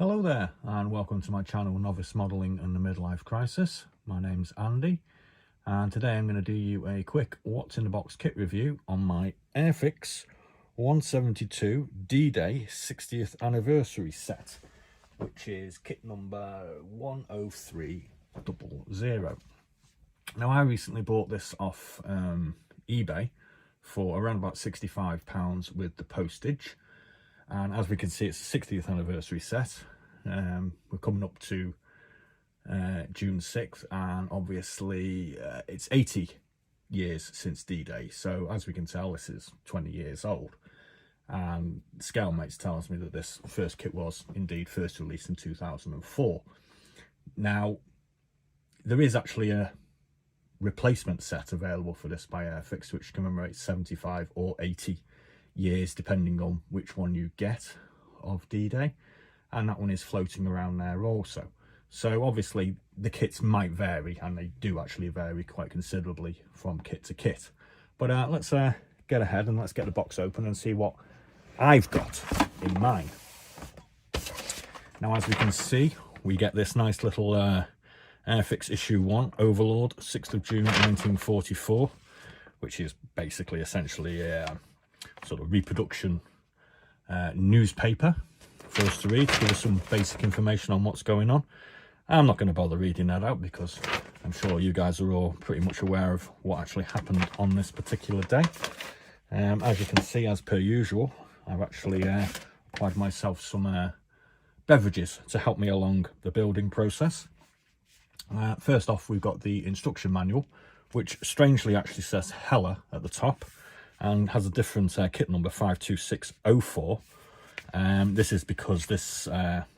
Hello there and welcome to my channel Novice Modelling and the Midlife Crisis. My name's Andy and today I'm going to do you a quick what's in the box kit review on my Airfix 172 D-Day 60th anniversary set, which is kit number 10300. Now I recently bought this off eBay for around about £65 with the postage. And as we can see, it's the 60th anniversary set. We're coming up to June 6th, and obviously it's 80 years since D-Day. So as we can tell, this is 20 years old. And Scale Mates tells me that this first kit was indeed first released in 2004. Now, there is actually a replacement set available for this by Airfix, which commemorates 75 or 80 years depending on which one you get of D-Day, and that one is floating around there also. So obviously the kits might vary, and they do actually vary quite considerably from kit to kit. But let's get ahead and let's get the box open and see what I've got in mine. Now, as we can see, we get this nice little Airfix issue 1 Overlord 6th of June 1944, which is basically essentially a sort of reproduction newspaper for us to read, to give us some basic information on what's going on. I'm not going to bother reading that out because I'm sure you guys are all pretty much aware of what actually happened on this particular day. As you can see, as per usual, I've actually applied myself some beverages to help me along the building process. First off, we've got the instruction manual, which strangely actually says Hella at the top and has a different kit number 52604. This is because this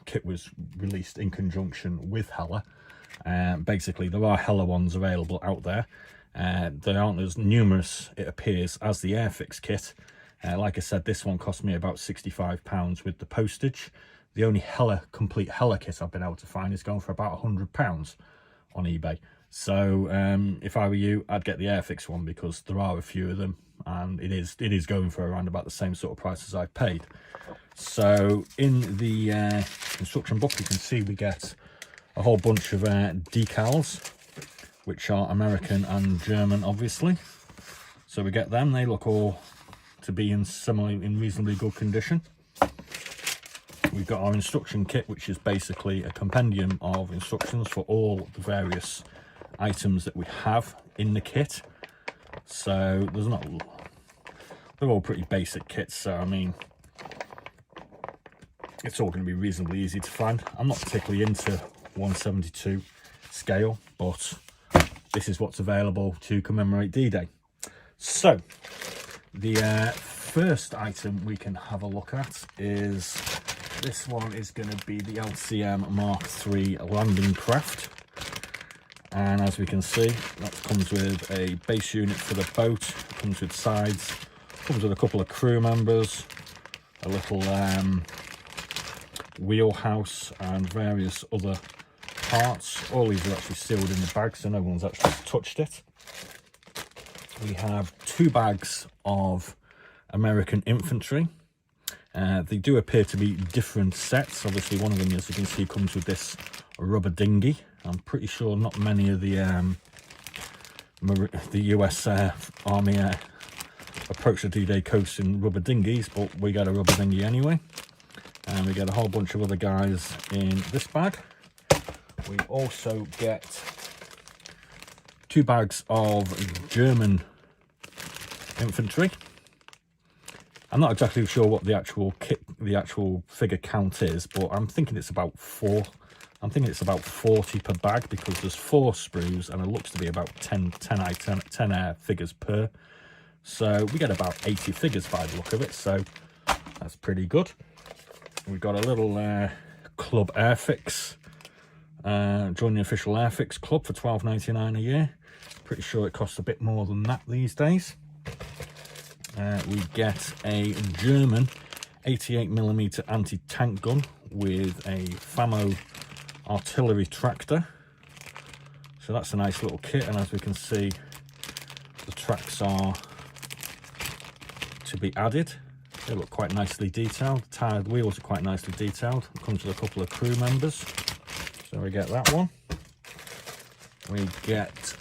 kit was released in conjunction with Hella. Basically, there are Hella ones available out there. They aren't as numerous, it appears, as the Airfix kit. Like I said, this one cost me about £65 with the postage. The only complete Hella kit I've been able to find is going for about £100 on eBay. So if I were you, I'd get the Airfix one because there are a few of them, and it is going for around about the same sort of price as I paid. So in the instruction book, you can see we get a whole bunch of decals, which are American and German, obviously. So we get them. They look all to be in reasonably good condition. We've got our instruction kit, which is basically a compendium of instructions for all the various items that we have in the kit. So they're all pretty basic kits, so I mean it's all going to be reasonably easy to find. I'm not particularly into 172 scale, but this is what's available to commemorate D-Day. So the first item we can have a look at is this one. Is going to be the LCM Mark III landing craft. And as we can see, that comes with a base unit for the boat, comes with sides, comes with a couple of crew members, a little wheelhouse and various other parts. All these are actually sealed in the bag, so no one's actually touched it. We have 2 bags of American infantry. They do appear to be different sets. Obviously, one of them, as you can see, comes with this rubber dinghy. I'm pretty sure not many of the US Army approach the D-Day coast in rubber dinghies, but we got a rubber dinghy anyway. And we get a whole bunch of other guys in this bag. We also get 2 bags of German infantry. I'm not exactly sure what the actual figure count is, but I'm thinking it's about 4. I'm thinking it's about 40 per bag because there's 4 sprues and it looks to be about 10 figures per. So we get about 80 figures by the look of it, so that's pretty good. We've got a little Club Airfix, join the official Airfix club for £12.99 a year. Pretty sure it costs a bit more than that these days. We get a German 88mm anti-tank gun with a FAMO artillery tractor. So that's a nice little kit, and as we can see, the tracks are to be added. They look quite nicely detailed. The tired wheels are quite nicely detailed. It comes with a couple of crew members. So we get that one. We get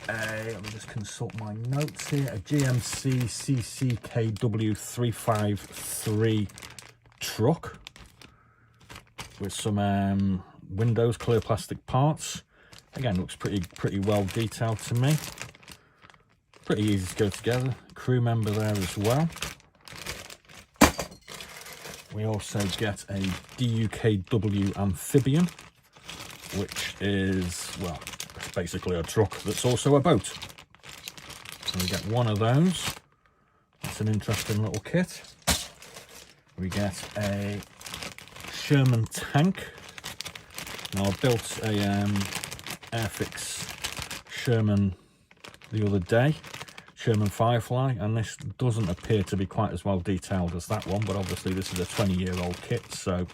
a, let me just consult my notes here, a GMC CCKW353 truck with some windows, clear plastic parts. Again, looks pretty well detailed to me. Pretty easy to go together. Crew member there as well. We also get a DUKW amphibian, which is, well, it's basically a truck that's also a boat. So we get one of those. That's an interesting little kit. We get a Sherman tank. Now I built a Airfix Sherman the other day, Sherman Firefly, and this doesn't appear to be quite as well detailed as that one, but obviously this is a 20-year-old kit, so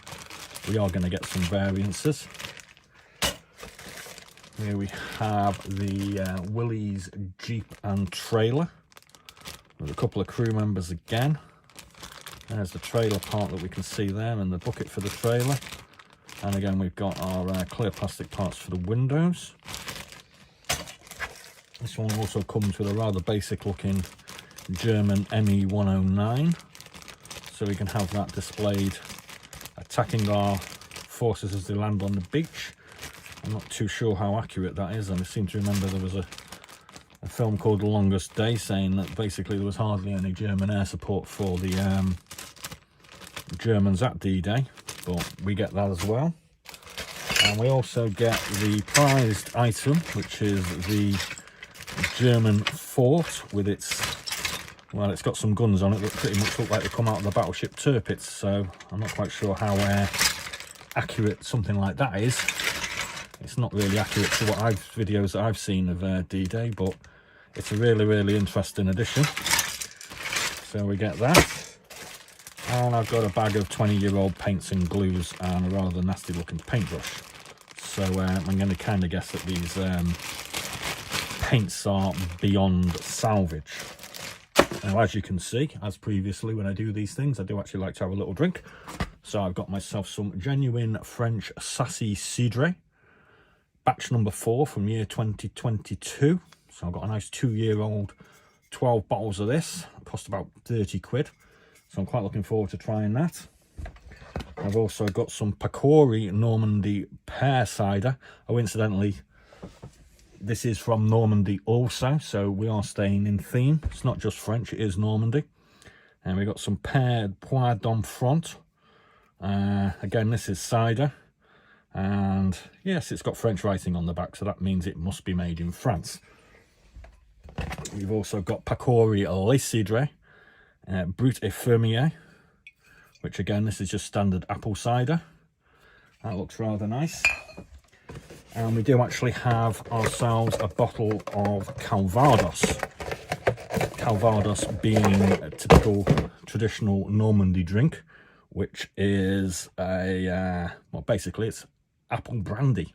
we are going to get some variances. Here we have the Willys Jeep and trailer with a couple of crew members again. There's the trailer part that we can see there and the bucket for the trailer. And again, we've got our clear plastic parts for the windows. This one also comes with a rather basic looking German ME109. So we can have that displayed attacking our forces as they land on the beach. I'm not too sure how accurate that is. I seem to remember there was a film called The Longest Day saying that basically there was hardly any German air support for the Germans at D-Day, but we get that as well. And we also get the prized item, which is the German fort with its, well, it's got some guns on it that pretty much look like they come out of the battleship Tirpitz, so I'm not quite sure how accurate something like that is. It's not really accurate to what videos that I've seen of D-Day, but it's a really interesting addition. So we get that. And I've got a bag of 20-year-old paints and glues and a rather nasty looking paintbrush. So I'm going to kind of guess that these paints are beyond salvage. Now, as you can see, as previously when I do these things, I do actually like to have a little drink. So I've got myself some genuine French Sassy Cidre, batch number 4 from year 2022. So I've got a nice 2-year-old 12 bottles of this. It cost about 30 quid. So I'm quite looking forward to trying that. I've also got some Pacori Normandy pear cider. Oh, incidentally, this is from Normandy also, so we are staying in theme. It's not just French, it is Normandy. And we've got some pear poire d'enfant. Again, this is cider. And yes, it's got French writing on the back, so that means it must be made in France. We've also got Pacori Le Cidre, Brut et Fermier, which again, this is just standard apple cider. That looks rather nice. And we do actually have ourselves a bottle of Calvados. Calvados being a typical traditional Normandy drink, which is a, well, basically it's apple brandy.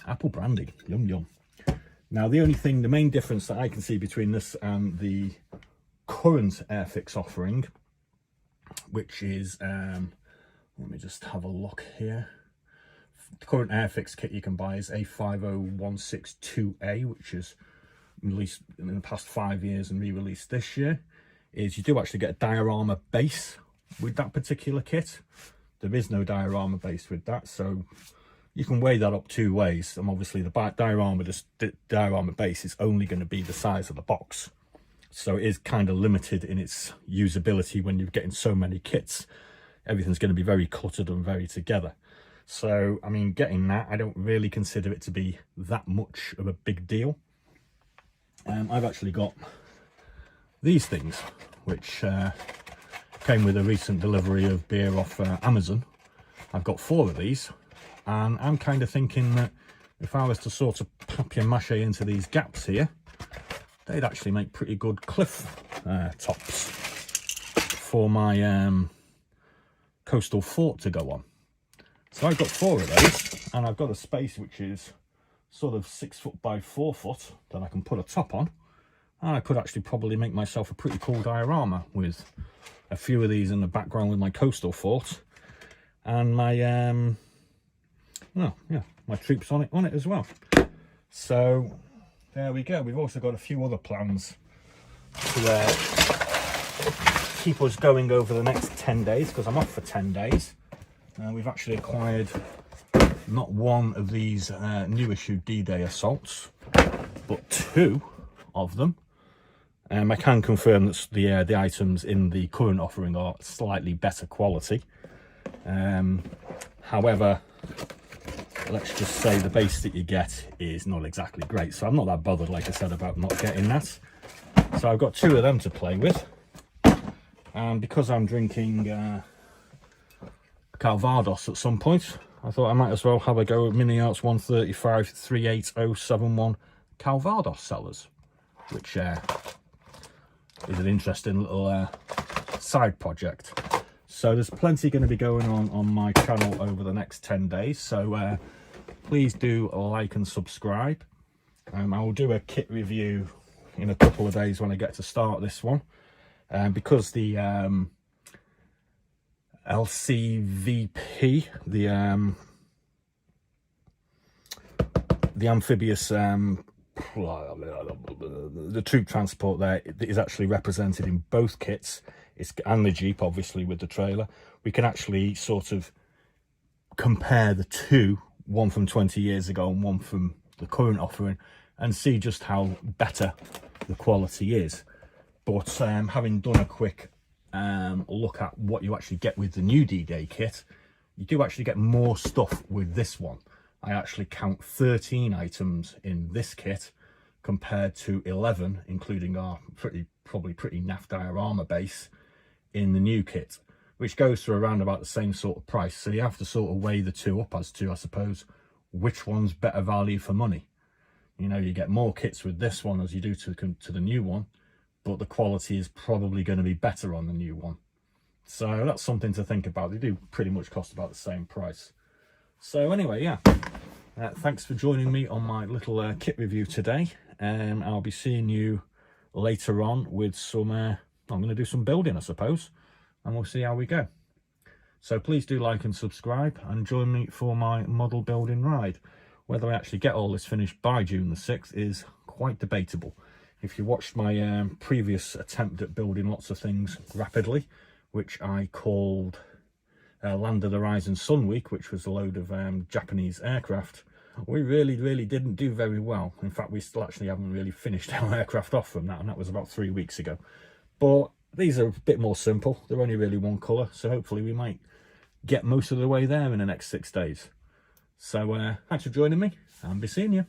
Apple brandy, yum yum. Now the main difference that I can see between this and the current Airfix offering, which is, let me just have a look here. The current Airfix kit you can buy is A50162A, which is released in the past 5 years and re-released this year. Is you do actually get a diorama base with that particular kit. There is no diorama base with that, so you can weigh that up 2 ways. And obviously the diorama base is only going to be the size of the box, so it is kind of limited in its usability when you're getting so many kits. Everything's going to be very cluttered and very together. So I mean, getting that, I don't really consider it to be that much of a big deal. I've actually got these things, which came with a recent delivery of beer off Amazon. I've got 4 of these, and I'm kind of thinking that if I was to sort of papier-mâché into these gaps here, they'd actually make pretty good cliff tops for my coastal fort to go on. So I've got 4 of those, and I've got a space which is sort of 6 foot by 4 foot that I can put a top on, And I could actually probably make myself a pretty cool diorama with a few of these in the background with my coastal fort and my well, yeah, my troops on it as well. So there we go. We've also got a few other plans to keep us going over the next 10 days, because I'm off for 10 days. We've actually acquired not one of these new issue D-Day assaults, but 2 of them. I can confirm that the items in the current offering are slightly better quality. However, let's just say the base that you get is not exactly great, so I'm not that bothered, like I said, about not getting that. So I've got 2 of them to play with, and because I'm drinking Calvados at some point, I thought I might as well have a go at Mini Arts 135 38071 Calvados cellars, which is an interesting little side project. So there's plenty going to be going on my channel over the next 10 days, so please do like and subscribe. I will do a kit review in a couple of days when I get to start this one, because the LCVP, the amphibious the troop transport there is actually represented in both kits, and the Jeep obviously with the trailer. We can actually sort of compare the 2, one from 20 years ago and one from the current offering, and see just how better the quality is. But having done a quick look at what you actually get with the new D-Day kit, you do actually get more stuff with this one. I actually count 13 items in this kit compared to 11, including our probably pretty naff diorama base in the new kit, which goes for around about the same sort of price. So you have to sort of weigh the 2 up as to, I suppose, which one's better value for money. You know, you get more kits with this one as you do to the new one, but the quality is probably going to be better on the new one. So that's something to think about. They do pretty much cost about the same price. So anyway, yeah, thanks for joining me on my little kit review today. I'll be seeing you later on with some, I'm going to do some building, I suppose, and we'll see how we go. So please do like and subscribe and join me for my model building ride. Whether I actually get all this finished by June the 6th is quite debatable. If you watched my previous attempt at building lots of things rapidly, which I called Land of the Rising Sun Week, which was a load of Japanese aircraft, we really didn't do very well. In fact, we still actually haven't really finished our aircraft off from that, and that was about 3 weeks ago. But these are a bit more simple. They're only really one colour, so hopefully we might get most of the way there in the next 6 days. So thanks for joining me, and be seeing you.